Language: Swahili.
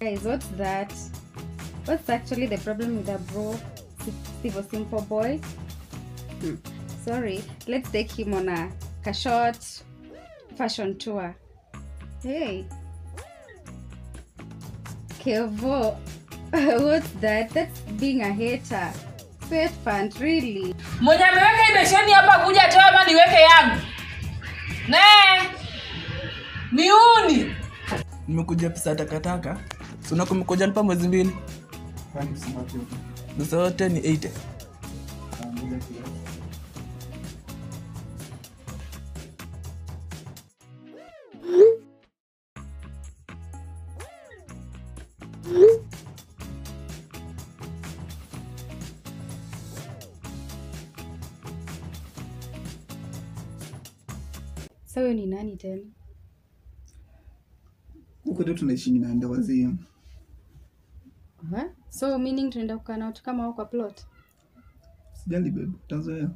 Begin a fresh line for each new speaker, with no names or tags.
Guys, what's that? What's actually the problem with a bro, Steve or Simple Boy? Sorry, let's take him on a short fashion tour. Hey, Kevo, what's that? That's being a hater. Sweat pant, really?
Mwenye ameweka hii besheni hapa kuja toa ama niweke yangu? Ne! Niuni!
Nimekuja pesa takataka. So na kumekuja lipa mwezi 2.
Kwani sima yote?
Pesa yote ni 80.
Ngoja kiasi.
So wewe ni nani tena?
Huko ndio tunaishi na ndio wazimu.
So meaning tunaenda kukaa na watu kama wao kwa plot?
Sijali babe, utazoea.